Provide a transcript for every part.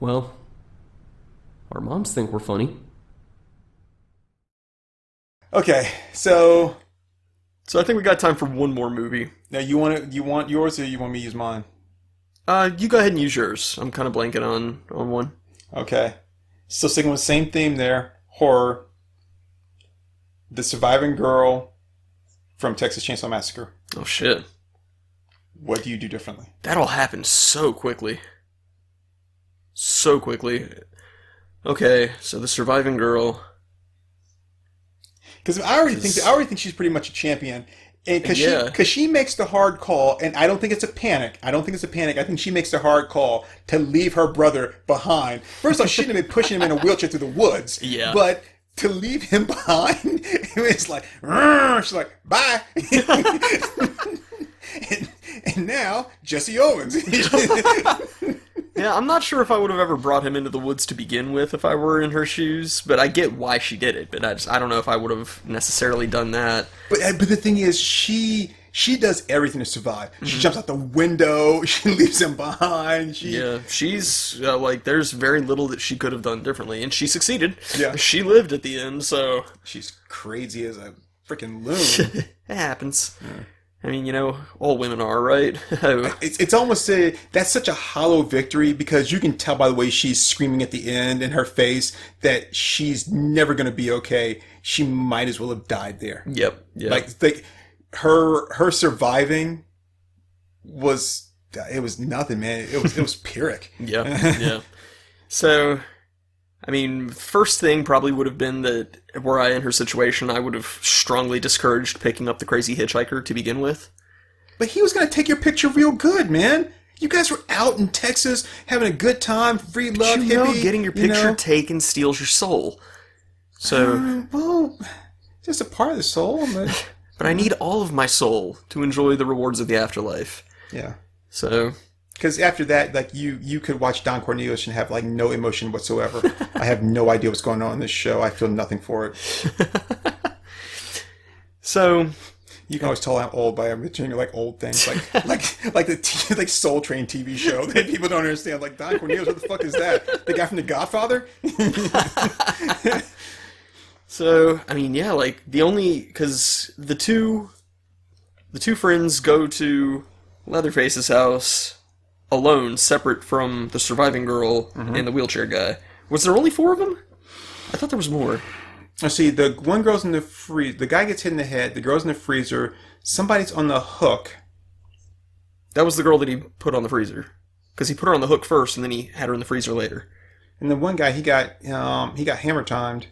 Well, our moms think we're funny. Okay, so So I think we got time for one more movie. now you want yours or you want me to use mine? You go ahead and use yours. I'm kind of blanking on one. Okay. Still sticking with the same theme there. Horror. The surviving girl from Texas Chainsaw Massacre. Oh shit. What do you do differently? That all happened so quickly. So quickly. Okay, so the surviving girl. Because I already think she's pretty much a champion, and Yeah. because she makes the hard call, and I don't think it's a panic. I don't think it's a panic. I think she makes the hard call to leave her brother behind. First off, she shouldn't have been pushing him in a wheelchair through the woods. Yeah. But to leave him behind, it was like, "Rrr." She's like, bye. and now Jesse Owens. Yeah, I'm not sure if I would have ever brought him into the woods to begin with if I were in her shoes, but I get why she did it, but I don't know if I would have necessarily done that. But the thing is, she does everything to survive. She jumps out the window. She leaves him behind. Yeah, she's, there's very little that she could have done differently, and she succeeded. Yeah. She lived at the end, so... She's crazy as a freaking loon. It happens. Yeah. I mean, all women are, right? It's almost that's such a hollow victory because you can tell by the way she's screaming at the end in her face that she's never going to be okay. She might as well have died there. Yep. Yeah. Like her surviving was nothing, man. It was Pyrrhic. Yeah. Yeah. So, I mean, first thing probably would have been that were I in her situation, I would have strongly discouraged picking up the crazy hitchhiker to begin with. But he was going to take your picture real good, man. You guys were out in Texas having a good time, free love, hippie. Getting your picture taken steals your soul. So, well, just a part of the soul, but but I need all of my soul to enjoy the rewards of the afterlife. Yeah. So, because after that, like you could watch Don Cornelius and have like no emotion whatsoever. I have no idea what's going on in this show. I feel nothing for it. So you can always tell I'm old by mentioning like old things, like the like Soul Train TV show that people don't understand. Like Don Cornelius, what the fuck is that? The guy from The Godfather? So I mean, yeah, like because the two friends go to Leatherface's house alone, separate from the surviving girl and the wheelchair guy. Was there only 4 of them? I thought there was more. Let's see, the one girl's in the freezer. The guy gets hit in the head. The girl's in the freezer. Somebody's on the hook. That was the girl that he put on the freezer. Because he put her on the hook first, and then he had her in the freezer later. And the one guy, he got hammer timed.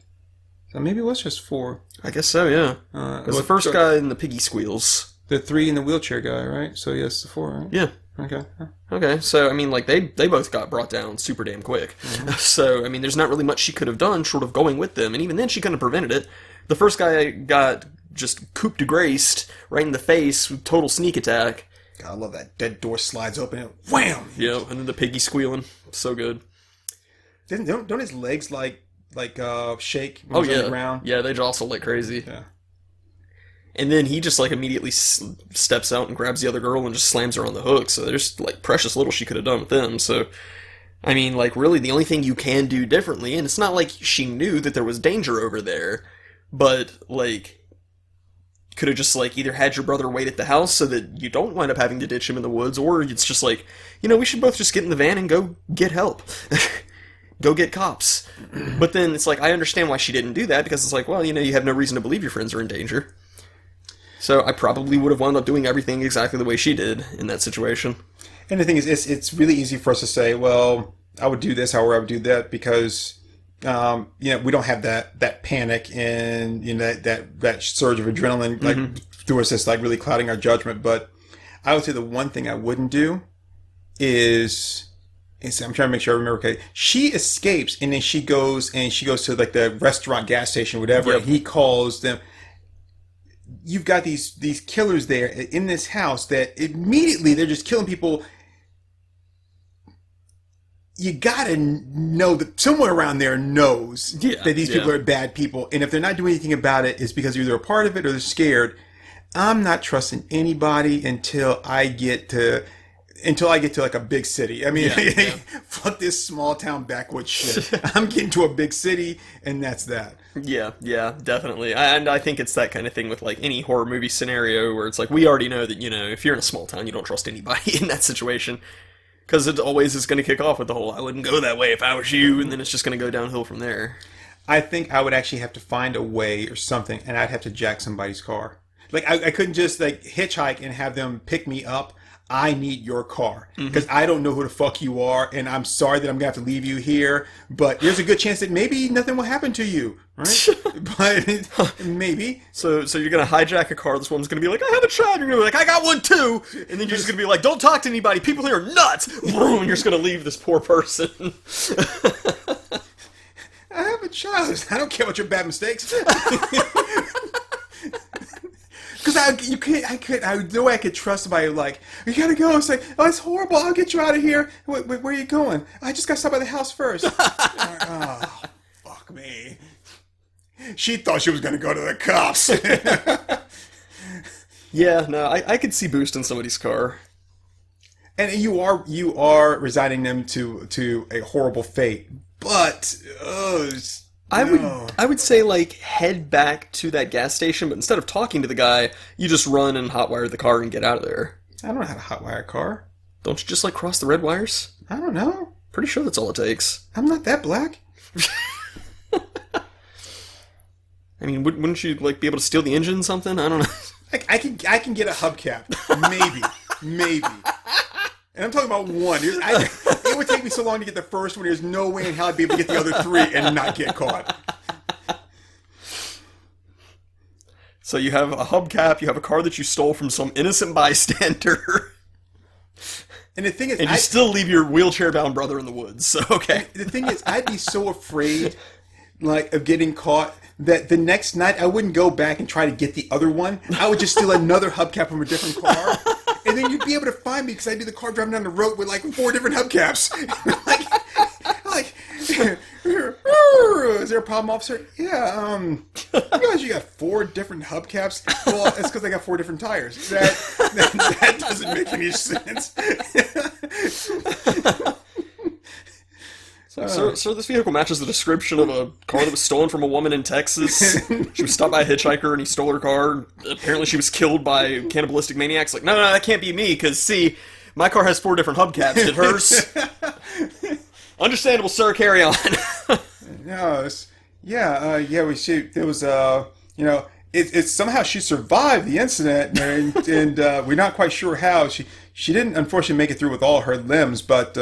So maybe it was just 4. I guess so, yeah. Because the first guy in the piggy squeals. The 3 in the wheelchair guy, right? So yes, the 4, right? Yeah. Okay. Okay, so, I mean, like, they both got brought down super damn quick. Mm-hmm. So, I mean, there's not really much she could have done short of going with them, and even then she couldn't have prevented it. The first guy got just coup de graced right in the face with total sneak attack. God, I love that. Dead door slides open and wham! Yeah, and then the piggy squealing. So good. Don't his legs, shake Oh, when he's yeah. on the ground? Yeah, they jostle like crazy. Yeah. And then he just, immediately steps out and grabs the other girl and just slams her on the hook. So there's, precious little she could have done with them. So, I mean, really the only thing you can do differently, and it's not like she knew that there was danger over there, but, could have just, either had your brother wait at the house so that you don't wind up having to ditch him in the woods, or it's just we should both just get in the van and go get help. Go get cops. But then it's I understand why she didn't do that, because it's you have no reason to believe your friends are in danger. So I probably would have wound up doing everything exactly the way she did in that situation. And the thing is, it's really easy for us to say, well, I would do this, however I would do that, because we don't have that panic and that surge of adrenaline through us that's really clouding our judgment. But I would say the one thing I wouldn't do is I'm trying to make sure I remember. Okay, she escapes and then she goes to the restaurant, gas station, whatever. Yep. And he calls them. You've got these killers there in this house that immediately they're just killing people. You gotta know that someone around there knows that these people are bad people, and if they're not doing anything about it, it's because either a part of it or they're scared. I'm not trusting anybody until I get to until I get to like a big city. I mean, Yeah. fuck this small town backwoods shit. I'm getting to a big city, and that's that. Yeah, definitely. And I think it's that kind of thing with like any horror movie scenario where it's like we already know that, if you're in a small town, you don't trust anybody in that situation. Because it always is going to kick off with the whole, I wouldn't go that way if I was you, and then it's just going to go downhill from there. I think I would actually have to find a way or something, and I'd have to jack somebody's car. Like, I couldn't just, like, hitchhike and have them pick me up. I need your car. Because I don't know who the fuck you are, and I'm sorry that I'm going to have to leave you here, but there's a good chance that maybe nothing will happen to you, right? But maybe. So you're going to hijack a car, this woman's going to be like, I have a child, you're going to be like, I got one too! And then you're just going to be like, don't talk to anybody, people here are nuts! And you're just going to leave this poor person. I have a child. I don't care about your bad mistakes. Because I know I could trust somebody like, you gotta go. It's like, oh, it's horrible. I'll get you out of here. Wait, where are you going? I just got stopped by the house first. Oh, fuck me. She thought she was gonna go to the cops. Yeah, no, I could see boosting somebody's car. And you are resigning them to a horrible fate. But I would say like head back to that gas station, but instead of talking to the guy, you just run and hotwire the car and get out of there. I don't know how to hotwire a car. Don't you just like cross the red wires? I don't know. Pretty sure that's all it takes. I'm not that black. I mean, wouldn't you like be able to steal the engine or something? I don't know. I can get a hubcap, maybe. And I'm talking about one. It would take me so long to get the first one. There's no way in hell I'd be able to get the other three and not get caught. So you have a hubcap, you have a car that you stole from some innocent bystander. And the thing is, and you still leave your wheelchair-bound brother in the woods. So okay. The thing is, I'd be so afraid, like, of getting caught that the next night I wouldn't go back and try to get the other one. I would just steal another hubcap from a different car. And then you'd be able to find me because I'd be the car driving down the road with like 4 different hubcaps. like, is there a problem, officer? Yeah, you realize you got 4 different hubcaps? Well, it's because I got 4 different tires. That doesn't make any sense. So this vehicle matches the description of a car that was stolen from a woman in Texas. She was stopped by a hitchhiker and he stole her car. Apparently she was killed by cannibalistic maniacs. Like, no, that can't be me, because, see, my car has 4 different hubcaps. Did hers? Understandable, sir, carry on. No, we see, there was, it's somehow she survived the incident, and we're not quite sure how. She didn't, unfortunately, make it through with all her limbs, but...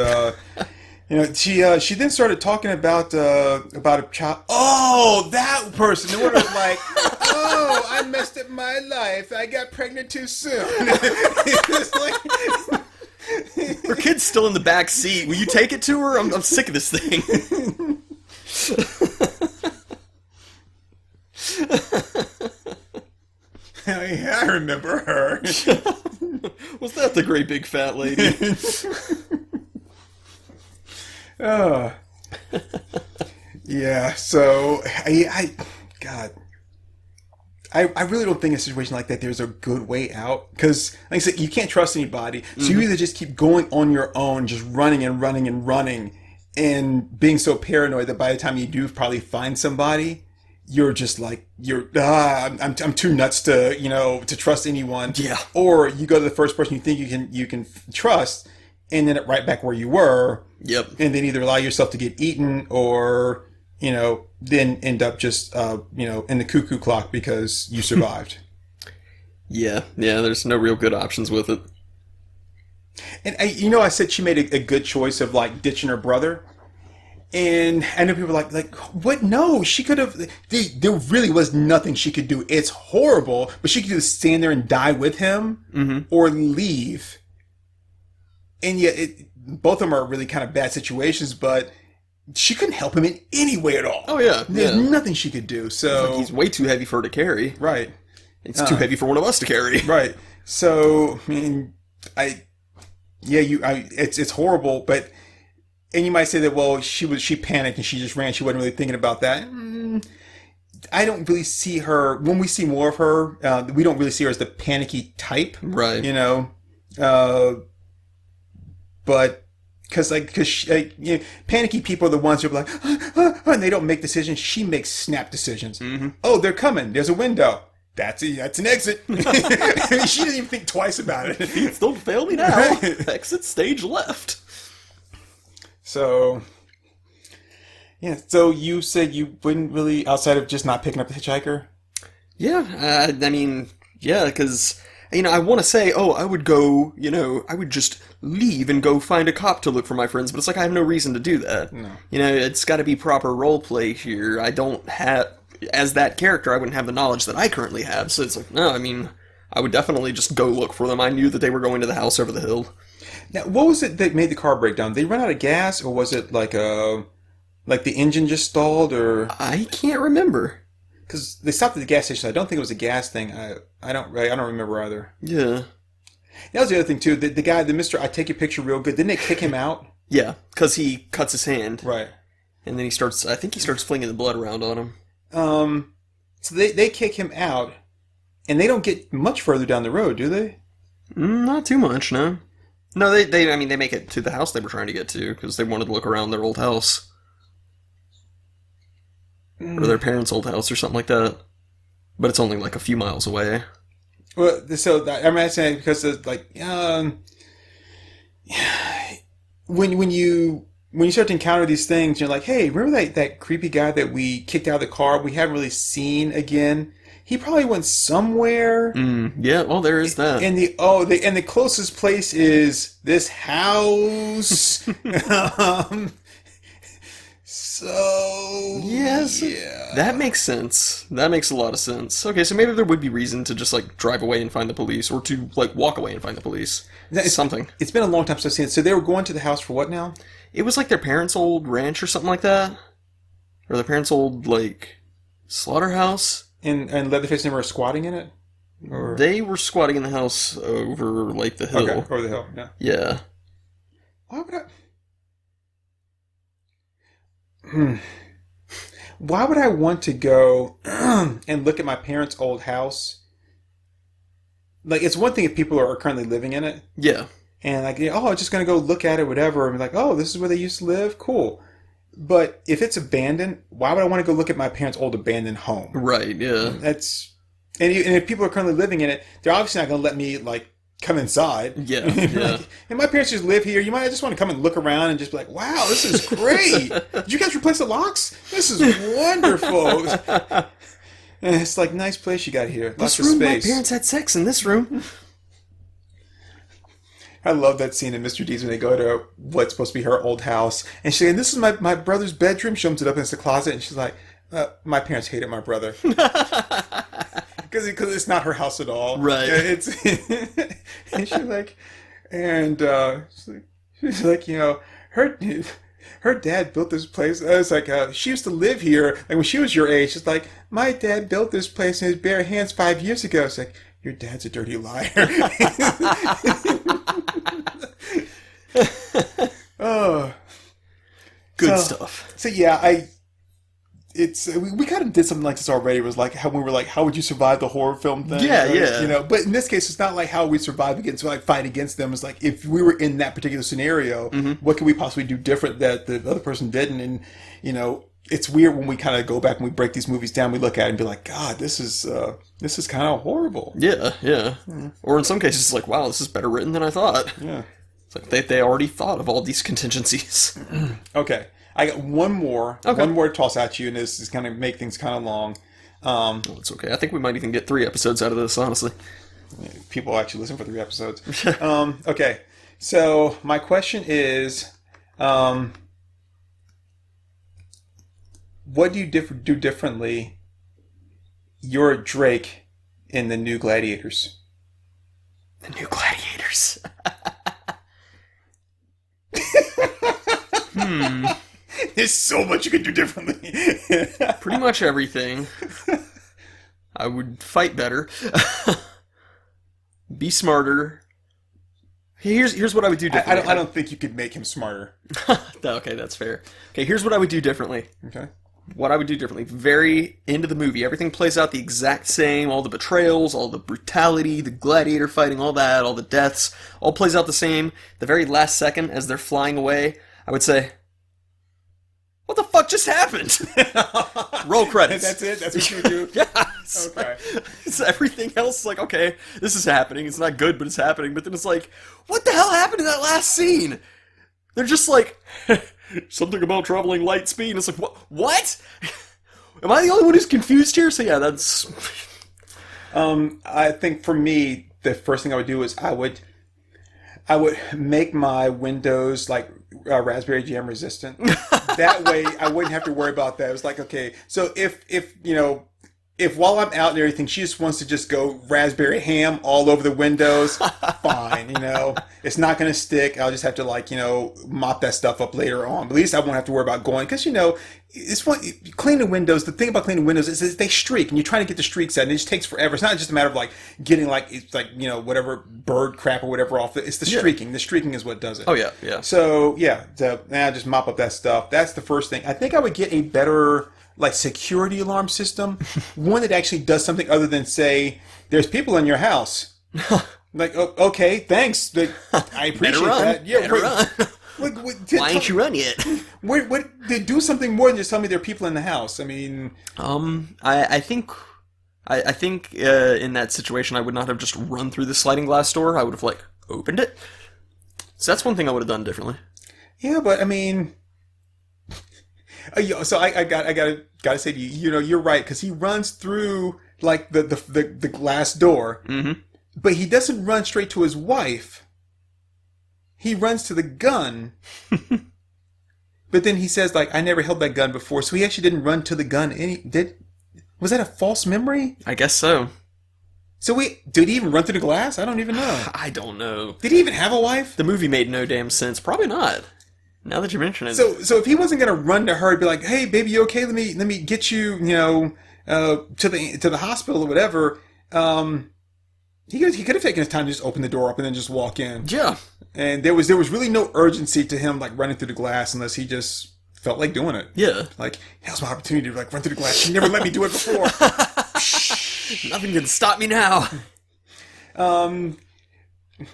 she then started talking about a child. Oh, that person. The one was like, oh, I messed up my life. I got pregnant too soon. It's like... Her kid's still in the back seat. Will you take it to her? I'm sick of this thing. Yeah, I remember her. Was that the great big fat lady? Yeah, so I really don't think in a situation like that there's a good way out, because like I said, you can't trust anybody, so you either just keep going on your own, just running and running and running, and being so paranoid that by the time you do probably find somebody, you're just like, I'm too nuts to to trust anyone. Yeah. Or you go to the first person you think you can trust, and then right back where you were. Yep. And then either allow yourself to get eaten, or then end up just in the cuckoo clock because you survived. Yeah. There's no real good options with it. And I said she made a good choice of like ditching her brother. And I know people are like, what? No, she could have. There really was nothing she could do. It's horrible, but she could either stand there and die with him, or leave. And yet, both of them are really kind of bad situations, but she couldn't help him in any way at all. Oh, yeah. There's nothing she could do. So like he's way too heavy for her to carry. Right. It's too heavy for one of us to carry. Right. So, I mean, it's horrible, but, and you might say that, well, she panicked and she just ran. She wasn't really thinking about that. I don't really see her, when we see more of her, we don't really see her as the panicky type. Right. but panicky people are the ones who are like, and they don't make decisions. She makes snap decisions. Mm-hmm. Oh, they're coming. There's a window. That's an exit. She doesn't even think twice about it. Don't fail me now. Exit stage left. So, yeah. So you said you wouldn't really, outside of just not picking up the hitchhiker? Yeah, I mean, yeah, because, I want to say, oh, I would go, I would just leave and go find a cop to look for my friends, but it's like I have no reason to do that. No. It's got to be proper role play here. I don't have, as that character, I wouldn't have the knowledge that I currently have, so it's like, no, I would definitely just go look for them. I knew that they were going to the house over the hill. Now, what was it that made the car break down? They run out of gas, or was it like the engine just stalled, or? I can't remember. Because they stopped at the gas station. I don't think it was a gas thing. I don't remember either. Yeah. That was the other thing too. The guy, the Mr. I take your picture real good. Didn't they kick him out? Yeah, because he cuts his hand. Right. And then I think he starts flinging the blood around on him. So they kick him out, and they don't get much further down the road, do they? Not too much, no. No, they make it to the house they were trying to get to, because they wanted to look around their old house. Or their parents' old house or something like that. But it's only like a few miles away. Well, so I'm saying because when you start to encounter these things, you're like, hey, remember that creepy guy that we kicked out of the car? We haven't really seen again. He probably went somewhere. Yeah, well, there is that. And the closest place is this house. So yes, yeah. That makes sense. That makes a lot of sense. Okay, so maybe there would be reason to just like drive away and find the police, or to like walk away and find the police. Something. It's been a long time since I've seen it. So they were going to the house for what now? It was like their parents' old ranch or something like that, or their parents' old like slaughterhouse. And Leatherface and they were squatting in it. Or they were squatting in the house over like the hill. Okay, over the hill. Yeah. Yeah. Why would I? Why would I want to go and look at my parents' old house? Like, it's one thing if people are currently living in it. Yeah. And like, I'm just going to go look at it, whatever. And be like, oh, this is where they used to live? Cool. But if it's abandoned, why would I want to go look at my parents' old abandoned home? Right, yeah. And if people are currently living in it, they're obviously not going to let me, like, come inside. Yeah, yeah. And my parents just live here. You might just want to come and look around and just be like, wow, this is great. Did you guys replace the locks? This is wonderful. And it's like, nice place you got here. Lots of space. My parents had sex in this room. I love that scene in Mr. Deeds when they go to what's supposed to be her old house. And she's like, this is my brother's bedroom. She opens it up and it's the closet. And she's like, my parents hated my brother. Because it's not her house at all. Right. And she's like, her dad built this place. It's like, she used to live here. Like when she was your age, it's like, my dad built this place in his bare hands 5 years ago. It's like, your dad's a dirty liar. Oh, good stuff. So yeah, we kind of did something like this already. It was like how we were like, how would you survive the horror film thing? Yeah, right? yeah. But in this case, it's not like how we survive against, like fight against them. It's like if we were in that particular scenario, what could we possibly do different that the other person didn't? And it's weird when we kind of go back and we break these movies down. We look at it and be like, God, this is kind of horrible. Yeah, yeah. Or in some cases, it's like, wow, this is better written than I thought. Yeah. It's like they already thought of all these contingencies. Okay. I got one more. Okay. One more to toss at you, and this is going to make things kind of long. Well, it's okay. I think we might even get 3 episodes out of this, honestly. People actually listen for 3 episodes. Okay. So my question is, what do you do differently? You're Drake in the new Gladiators. The new Gladiators. There's so much you could do differently. Pretty much everything. I would fight better. Be smarter. Here's what I would do differently. I don't think you could make him smarter. Okay, that's fair. Okay, here's what I would do differently. Okay. what I would do differently. Very end of the movie, everything plays out the exact same. All the betrayals, all the brutality, the gladiator fighting, all that, all the deaths, all plays out the same. The very last second, as they're flying away, I would say, what the fuck just happened? Roll credits. That's it? That's what you do? Yes. Okay. It's everything else is like, okay, this is happening. It's not good, but it's happening. But then it's like, what the hell happened in that last scene? They're just like, something about traveling light speed. And it's like, what? Am I the only one who's confused here? So yeah, that's... I think for me, the first thing I would do is I would make my windows like Raspberry Jam resistant. That way, I wouldn't have to worry about that. It was like, okay, so if while I'm out and everything, she just wants to just go raspberry ham all over the windows, fine, it's not going to stick. I'll just have to mop that stuff up later on. But at least I won't have to worry about going because it's fun. Cleaning windows. The thing about cleaning windows is they streak, and you're trying to get the streaks out, and it just takes forever. It's not just a matter of getting whatever bird crap or whatever off. It's the streaking. Yeah. The streaking is what does it. Oh yeah, yeah. So yeah, just mop up that stuff. That's the first thing. I think I would get a better security alarm system, one that actually does something other than say, "There's people in your house." Okay, thanks. I appreciate that. Yeah, run. Why ain't you run yet? They do something more than just tell me there are people in the house. I mean, I think in that situation I would not have just run through the sliding glass door. I would have opened it. So that's one thing I would have done differently. Yeah, but I mean, so I gotta say to you, you're right, because he runs through the glass door, but he doesn't run straight to his wife. He runs to the gun, but then he says I never held that gun before, so he actually didn't run to the gun. Was that a false memory? I guess so. So did he even run through the glass? I don't even know. I don't know. Did he even have a wife? The movie made no damn sense. Probably not. Now that you mention it. So if he wasn't gonna run to her and be like, "Hey, baby, you okay? Let me get you, to the hospital or whatever," he could have taken his time to just open the door up and then just walk in. Yeah. And there was really no urgency to him running through the glass unless he just felt like doing it. Yeah. Now's my opportunity to run through the glass. She never let me do it before. Nothing can stop me now.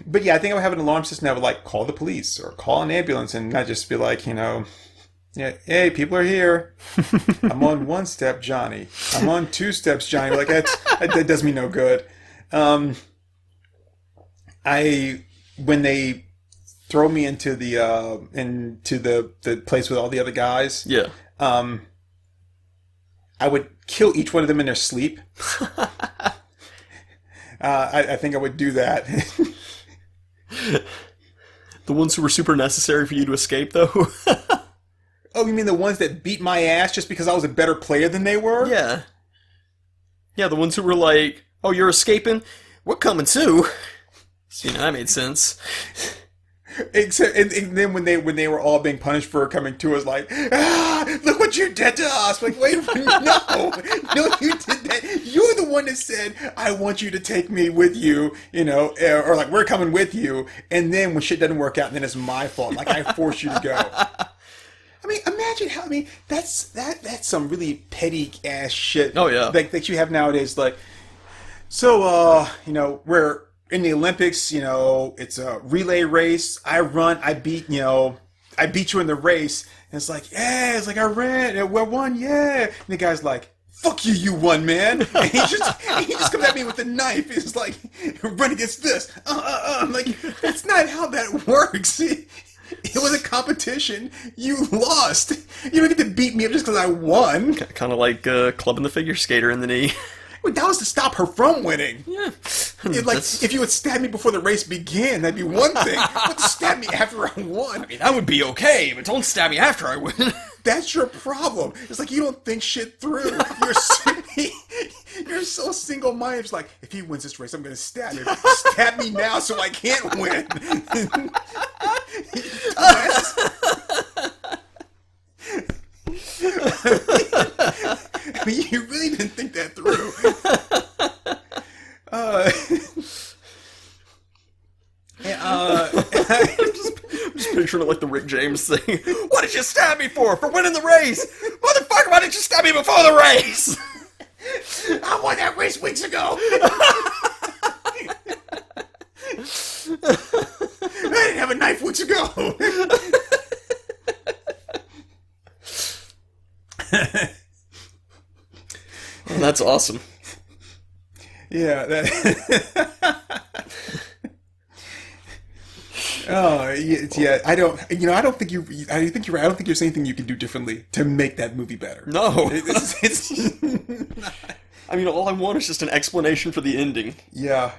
But yeah, I think I would have an alarm system that would call the police or call an ambulance and not just be yeah, hey, people are here. I'm on 1 step, Johnny. I'm on 2 steps, Johnny. That does me no good. When they throw me into the place with all the other guys, yeah, I would kill each one of them in their sleep. I think I would do that. The ones who were super necessary for you to escape, though? Oh, you mean the ones that beat my ass just because I was a better player than they were? Yeah. Yeah, the ones who were like, "Oh, you're escaping? We're coming too." So, that made sense. Except, and then when they were all being punished for coming to us, look what you did to us. Wait, no, you did that. You're the one that said, "I want you to take me with you," or we're coming with you. And then when shit doesn't work out, then it's my fault. I forced you to go. I mean, imagine how. I mean, that's some really petty ass shit. Oh yeah, that you have nowadays. We're in the Olympics, it's a relay race. I run, I beat you in the race. And it's I ran, I won, yeah. And the guy's like, "Fuck you, you won, man." And he just comes at me with a knife. He's like, "Run against this." I'm like, that's not how that works. It was a competition. You lost. You don't get to beat me up just because I won. Kind of like clubbing the figure skater in the knee. That was to stop her from winning. Yeah. If you had stabbed me before the race began, that'd be one thing. But to stab me after I won. I mean, that would be okay, but don't stab me after I win. That's your problem. It's you don't think shit through. You're so single-minded. It's if he wins this race, I'm going to stab him. Stab me now so I can't win. I mean, you really didn't think that through. I'm just picturing it like the Rick James thing. "What did you stab me for? For winning the race? Motherfucker, I did you stab me before the race? I won that race weeks ago. I didn't have a knife weeks ago. Oh, that's awesome. Yeah. Oh, yeah. I don't think you. I think you're right. I don't think there's anything you can do differently to make that movie better. No. It's I mean, all I want is just an explanation for the ending. Yeah.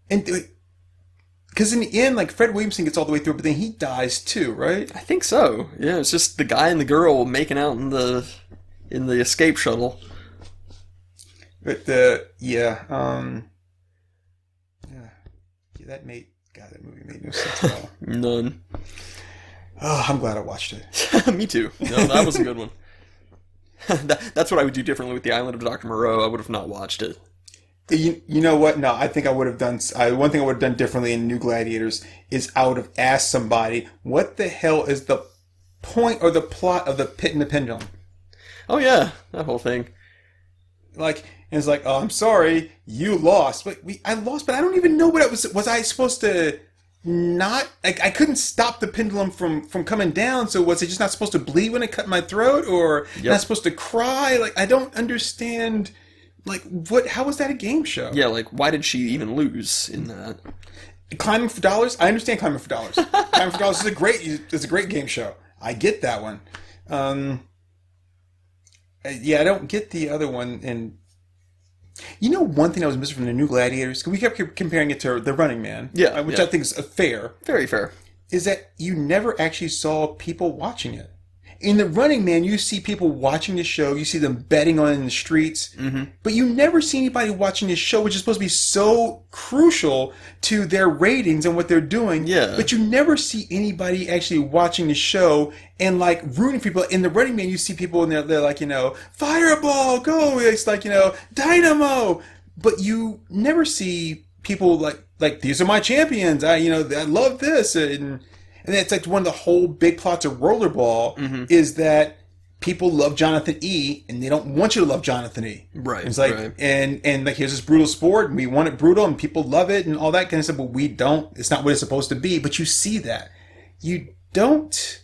Because in the end, like, Fred Williamson gets all the way through, but then he dies too, right? I think so. Yeah, it's just the guy and the girl making out in the escape shuttle. But that movie made no sense at all. None. Oh, I'm glad I watched it. Me too. No, that was a good one. That's what I would do differently with The Island of Dr. Moreau. I would have not watched it. You know what? No, I think I would have done. One thing I would have done differently in New Gladiators is I would have asked somebody, what the hell is the point or the plot of the Pit and the Pendulum? Oh yeah, that whole thing. Like, and it's like, oh, I'm sorry, you lost. But I lost, but I don't even know what it was. Was I supposed to not? I couldn't stop the pendulum from coming down. So was it just not supposed to bleed when it cut my throat, or not supposed to cry? Like, I don't understand. Like, what? How was that a game show? Yeah, like, why did she even lose in that? Climbing for Dollars? I understand Climbing for Dollars. Climbing for Dollars is a great game show. I get that one. Yeah, I don't get the other one. And you know, one thing I was missing from the New Gladiators, because we kept comparing it to The Running Man, which I think is fair. Very fair. Is that you never actually saw people watching it. In The Running Man, you see people watching the show. You see them betting on it in the streets. Mm-hmm. But you never see anybody watching this show, which is supposed to be so crucial to their ratings and what they're doing. Yeah. But you never see anybody actually watching the show and, like, rooting for people. In The Running Man, you see people and they're like, you know, Fireball, go! It's like, you know, Dynamo! But you never see people like these are my champions. I love this. And it's like one of the whole big plots of Rollerball is that people love Jonathan E. and they don't want you to love Jonathan E. Right. It's like, right. and like, here's this brutal sport and we want it brutal and people love it and all that kind of stuff, but we don't. It's not what it's supposed to be. But you see that. You don't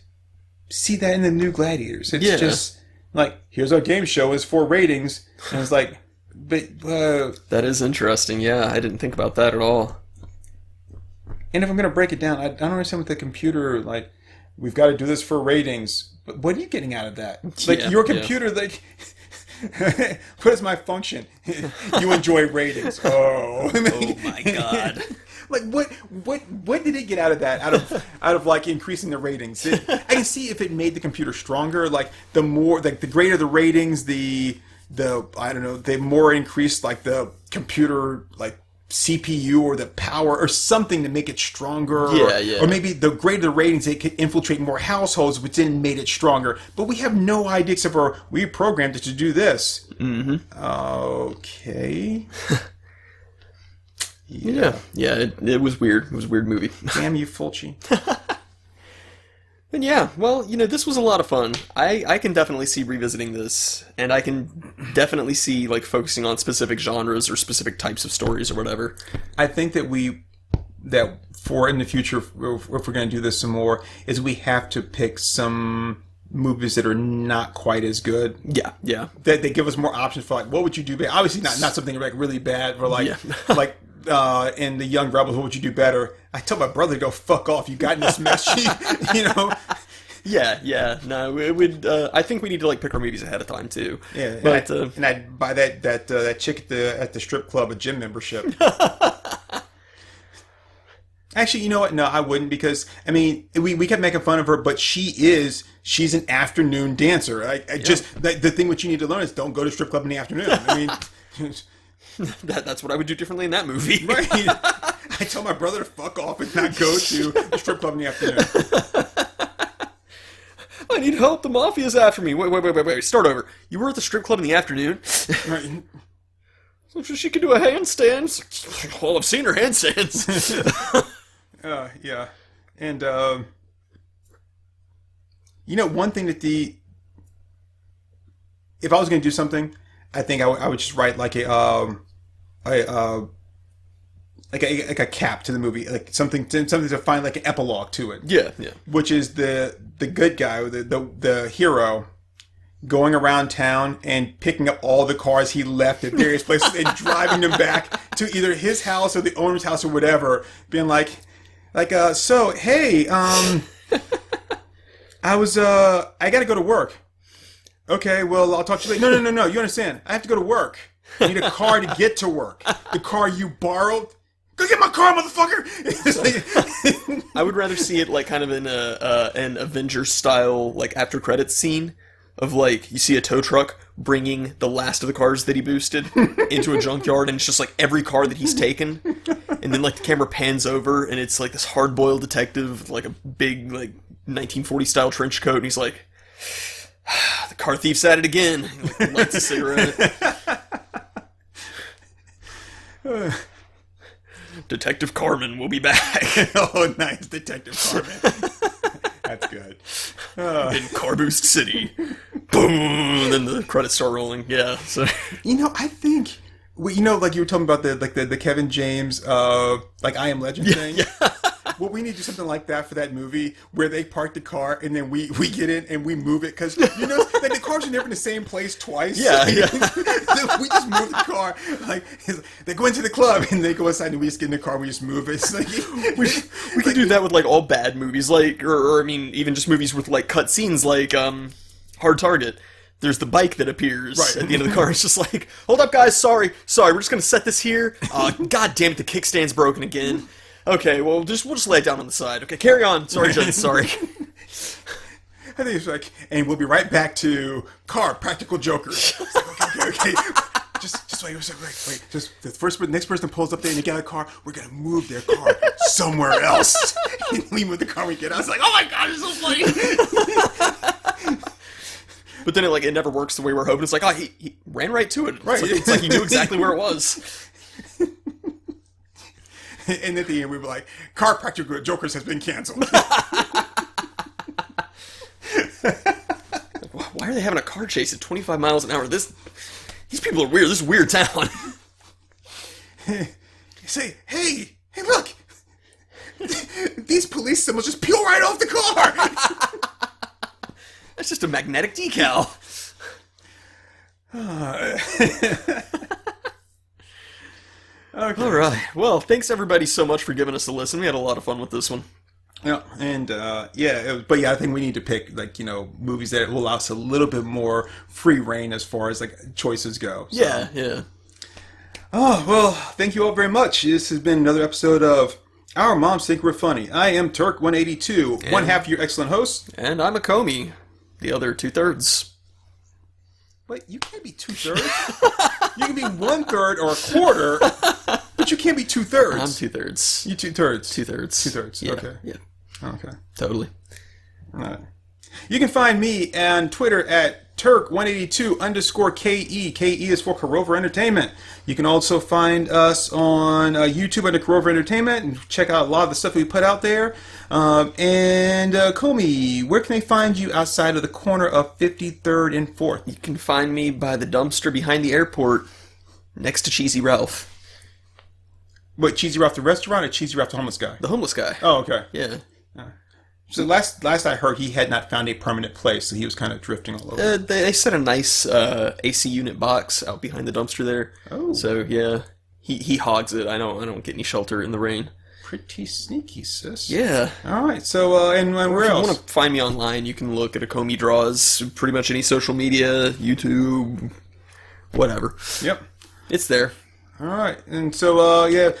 see that in the New Gladiators. It's just like, here's our game show. It's for ratings. And it's like, but... that is interesting. Yeah, I didn't think about that at all. And if I'm going to break it down, I don't understand with the computer, like, we've got to do this for ratings. But what are you getting out of that? Like, your computer, like, what is my function? You enjoy ratings. Oh. Oh, my God. Like, what did it get out of that? Out of like, increasing the ratings? I can see if it made the computer stronger, like, the more, like, the greater the ratings, the I don't know, the more increased, like, the computer, like, CPU or the power or something to make it stronger. Or maybe the greater the ratings, it could infiltrate more households, which then made it stronger. But we have no idea except for we programmed it to do this. Mm-hmm. Okay. Yeah, it was weird. It was a weird movie. Damn you, Fulci. And yeah, well, this was a lot of fun. I can definitely see revisiting this, and I can definitely see, like, focusing on specific genres or specific types of stories or whatever. I think that for in the future, if we're going to do this some more, is we have to pick some movies that are not quite as good. Yeah. That they give us more options for, like, what would you do better? Obviously not something like really bad, or like like in The Young Rebels, what would you do better? I tell my brother to go fuck off. You got in this mess, Yeah. No, it would. I think we need to, like, pick our movies ahead of time too. Yeah, but and I'd buy that chick at the strip club a gym membership. Actually, you know what? No, I wouldn't, because I mean, we kept making fun of her, but she's an afternoon dancer. Just the thing what you need to learn is don't go to strip club in the afternoon. I mean. That's what I would do differently in that movie. Right. I tell my brother to fuck off and not go to the strip club in the afternoon. I need help. The mafia's after me. Wait. Start over. You were at the strip club in the afternoon? Right. So she could do a handstand. Well, I've seen her handstands. Yeah. And, one thing that if I was going to do something, I think I would just write like a like a cap to the movie, like something to find like an epilogue to it. Yeah, yeah. Which is the good guy, the hero, going around town and picking up all the cars he left at various places and driving them back to either his house or the owner's house or whatever, being like, so hey, I got to go to work. Okay, well, I'll talk to you later. No. You understand? I have to go to work. I need a car to get to work. The car you borrowed. Go get my car, motherfucker! I would rather see it like kind of in an Avengers style like after credits scene of like you see a tow truck bringing the last of the cars that he boosted into a junkyard, and it's just like every car that he's taken, and then like the camera pans over and it's like this hard-boiled detective with like a big like 1940 style trench coat, and he's like, the car thief's at it again. He like, lights a cigarette. Detective Carmen will be back. Oh, nice, Detective Carmen. That's good. In Car Boost City. Boom! And then the credits start rolling. Yeah. So I think like you were talking about the Kevin James like I Am Legend thing. Yeah. Well, we need to do something like that for that movie where they park the car and then we get in and we move it because like the cars are never in the same place twice. Yeah, yeah. We just move the car. Like they go into the club and they go inside and we just get in the car and we just move it. It's like, we could do that with like all bad movies, like or I mean even just movies with like cut scenes, like Hard Target. There's the bike that appears at the end of the car. It's just like, hold up, guys. Sorry. We're just gonna set this here. God damn it, the kickstand's broken again. Okay, well, we'll just lay it down on the side. Okay, carry on. Sorry, Jen, sorry. I think it's like, and we'll be right back to car practical jokers. Like, okay. Just wait. Just the next person pulls up there and they get out of the car. We're gonna move their car somewhere else. And we move the car. We get out. It's like, oh my god, it's so funny. But then it never works the way we're hoping. It's like, he ran right to it. Right. It's like he knew exactly where it was. And at the end, we were like, car practical jokers has been canceled. Why are they having a car chase at 25 miles an hour? These people are weird. This is a weird town. Say, hey, look. These police symbols just peel right off the car. That's just a magnetic decal. Okay. All right. Well, thanks everybody so much for giving us a listen. We had a lot of fun with this one. Yeah, and I think we need to pick movies that will allow us a little bit more free reign as far as like choices go. So. Yeah. Oh well, thank you all very much. This has been another episode of Our Moms Think We're Funny. I am Turk182, one half of your excellent host, and I'm Acomi, the other 2/3. Wait, you can't be 2/3. You can be 1/3 or a quarter, but you can't be 2/3. I'm 2/3. You 2/3. 2/3. 2/3. Yeah. Okay. Yeah. Okay. Totally. All right. You can find me on Twitter at Turk182_KE. KE is for Karover Entertainment. You can also find us on YouTube under Karover Entertainment and check out a lot of the stuff we put out there. Comey, where can they find you outside of the corner of 53rd and 4th? You can find me by the dumpster behind the airport next to Cheesy Ralph. What, Cheesy Ralph the restaurant or Cheesy Ralph the homeless guy? The homeless guy. Oh, okay. Yeah. So last I heard, he had not found a permanent place, so he was kind of drifting all over. They set a nice AC unit box out behind the dumpster there. Oh. So yeah, he hogs it. I don't get any shelter in the rain. Pretty sneaky, sis. Yeah. All right. So and where else? If you want to find me online, you can look at Acomi Draws. Pretty much any social media, YouTube, whatever. Yep. It's there. All right. And so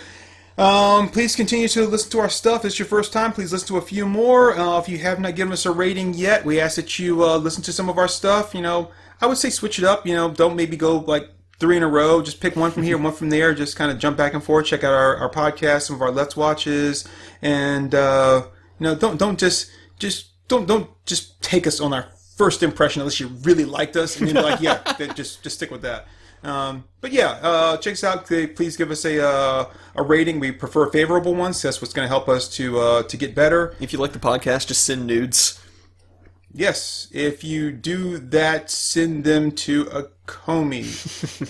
please continue to listen to our stuff. If it's your first time, please listen to a few more. If you have not given us a rating yet, we ask that you listen to some of our stuff. I would say switch it up. Don't maybe go like 3 in a row. Just pick one from here, one from there. Just kind of jump back and forth. Check out our podcast, some of our Let's Watches, and don't just take us on our first impression unless you really liked us, and then be like, yeah, just stick with that. Check us out. Please give us a rating. We prefer favorable ones. That's what's going to help us to get better. If you like the podcast, just send nudes. Yes, if you do that, send them to Acomi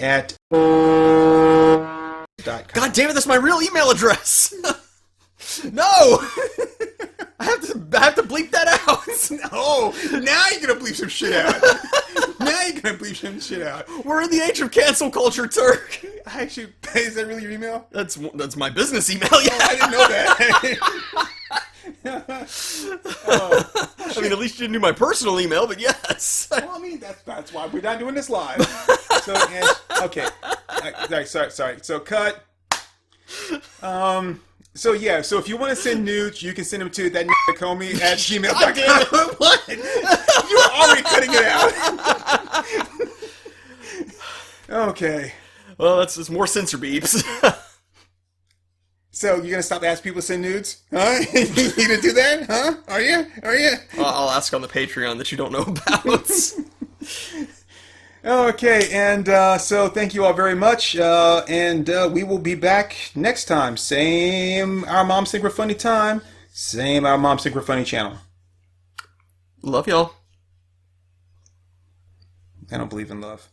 at .com. God damn it, that's my real email address! No! I have to bleep that out! Oh, now you're gonna bleep some shit out. Now you're gonna bleep some shit out. We're in the age of cancel culture, Turk! Actually, is that really your email? That's my business email, yeah! I didn't know that. I mean, at least you didn't do my personal email, but yes. Well, I mean, that's why we're not doing this live. So, okay. Sorry. So, cut. So if you want to send nudes, you can send them to that Acomi at gmail.com. What? You were already cutting it out. Okay. Well, that's more censor beeps. So you're gonna stop asking people to send nudes? Huh? You gonna do that? Huh? Are you? I'll ask on the Patreon that you don't know about. Okay, and so thank you all very much, and we will be back next time. Same Our Moms Think We're Funny time, same Our Moms Think We're Funny channel. Love y'all. I don't believe in love.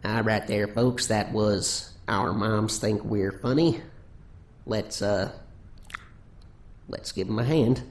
All right there, folks. That was Our Moms Think We're Funny. Let's give them a hand.